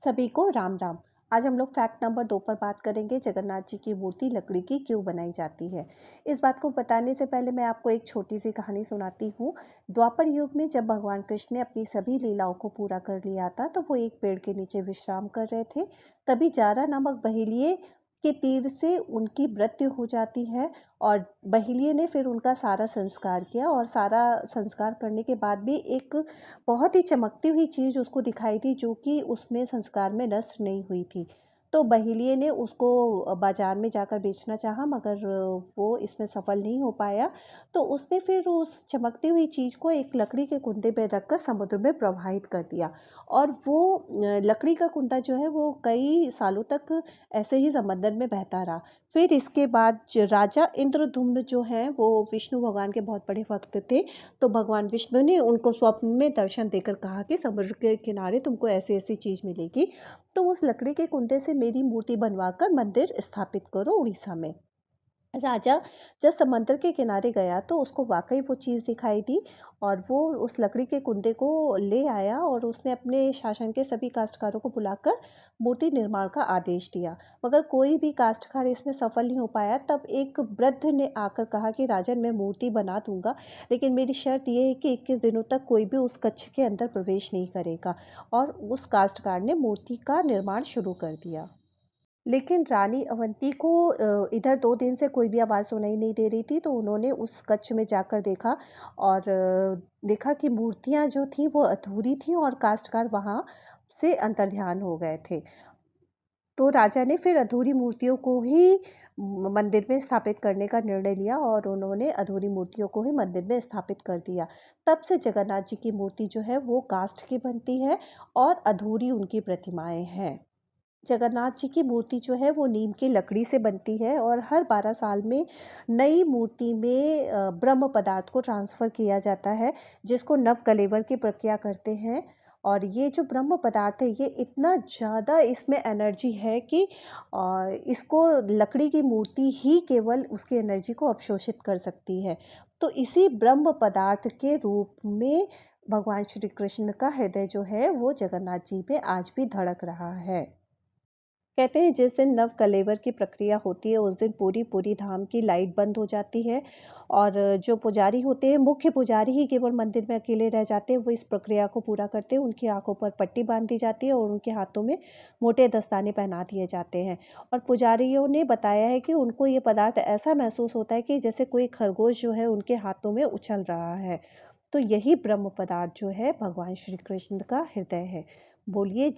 सभी को राम राम। आज हम लोग फैक्ट नंबर 2 पर बात करेंगे, जगन्नाथ जी की मूर्ति लकड़ी की क्यों बनाई जाती है। इस बात को बताने से पहले मैं आपको एक छोटी सी कहानी सुनाती हूँ। द्वापर युग में जब भगवान कृष्ण ने अपनी सभी लीलाओं को पूरा कर लिया था, तो वो एक पेड़ के नीचे विश्राम कर रहे थे। तभी जारा नामक बहेलिए के तीर से उनकी मृत्यु हो जाती है और बहेलिए ने फिर उनका सारा संस्कार किया और सारा संस्कार करने के बाद भी एक बहुत ही चमकती हुई चीज़ उसको दिखाई दी, जो कि उसमें संस्कार में नष्ट नहीं हुई थी। तो बहेलिए ने उसको बाज़ार में जाकर बेचना चाहा, मगर वो इसमें सफल नहीं हो पाया। तो उसने फिर उस चमकती हुई चीज़ को एक लकड़ी के कुंदे पे रखकर समुद्र में प्रवाहित कर दिया और वो लकड़ी का कुंदा जो है वो कई सालों तक ऐसे ही समंदर में बहता रहा। फिर इसके बाद राजा इंद्रद्युम्न जो हैं वो विष्णु भगवान के बहुत बड़े भक्त थे। तो भगवान विष्णु ने उनको स्वप्न में दर्शन देकर कहा कि समुद्र के किनारे तुमको ऐसी-ऐसी चीज़ मिलेगी, तो उस लकड़ी के कुंदे से मेरी मूर्ति बनवाकर मंदिर स्थापित करो उड़ीसा में। राजा जब समंदर के किनारे गया तो उसको वाक़ई वो चीज़ दिखाई दी और वो उस लकड़ी के कुंदे को ले आया और उसने अपने शासन के सभी काश्तकारों को बुलाकर मूर्ति निर्माण का आदेश दिया। मगर कोई भी काश्तकार इसमें सफल नहीं हो पाया। तब एक वृद्ध ने आकर कहा कि राजन, मैं मूर्ति बना दूँगा, लेकिन मेरी शर्त ये है कि 21 दिनों तक कोई भी उस कक्ष के अंदर प्रवेश नहीं करेगा। और उस काश्तकार ने मूर्ति का निर्माण शुरू कर दिया। लेकिन रानी अवंती को इधर 2 दिन से कोई भी आवाज़ सुनाई नहीं दे रही थी, तो उन्होंने उस कक्ष में जाकर देखा और देखा कि मूर्तियाँ जो थीं वो अधूरी थीं और काश्तकार वहाँ से अंतर्ध्यान हो गए थे। तो राजा ने फिर अधूरी मूर्तियों को ही मंदिर में स्थापित करने का निर्णय लिया और उन्होंने अधूरी मूर्तियों को ही मंदिर में स्थापित कर दिया। तब से जगन्नाथ जी की मूर्ति जो है वो काष्ठ की बनती है और अधूरी उनकी प्रतिमाएँ हैं। जगन्नाथ जी की मूर्ति जो है वो नीम की लकड़ी से बनती है और हर 12 साल में नई मूर्ति में ब्रह्म पदार्थ को ट्रांसफ़र किया जाता है, जिसको नव कलेवर की प्रक्रिया करते हैं। और ये जो ब्रह्म पदार्थ है ये इतना ज़्यादा इसमें एनर्जी है कि इसको लकड़ी की मूर्ति ही केवल उसकी एनर्जी को अवशोषित कर सकती है। तो इसी ब्रह्म पदार्थ के रूप में भगवान श्री कृष्ण का हृदय जो है वो जगन्नाथ जी पे आज भी धड़क रहा है। कहते हैं जिस दिन नव कलेवर की प्रक्रिया होती है उस दिन पूरी पूरी धाम की लाइट बंद हो जाती है और जो पुजारी होते हैं, मुख्य पुजारी ही केवल मंदिर में अकेले रह जाते हैं। वो इस प्रक्रिया को पूरा करते हैं। उनकी आंखों पर पट्टी बांध दी जाती है और उनके हाथों में मोटे दस्ताने पहना दिए जाते हैं। और पुजारियों ने बताया है कि उनको ये पदार्थ ऐसा महसूस होता है कि जैसे कोई खरगोश जो है उनके हाथों में उछल रहा है। तो यही ब्रह्म पदार्थ जो है भगवान श्री कृष्ण का हृदय है। बोलिए।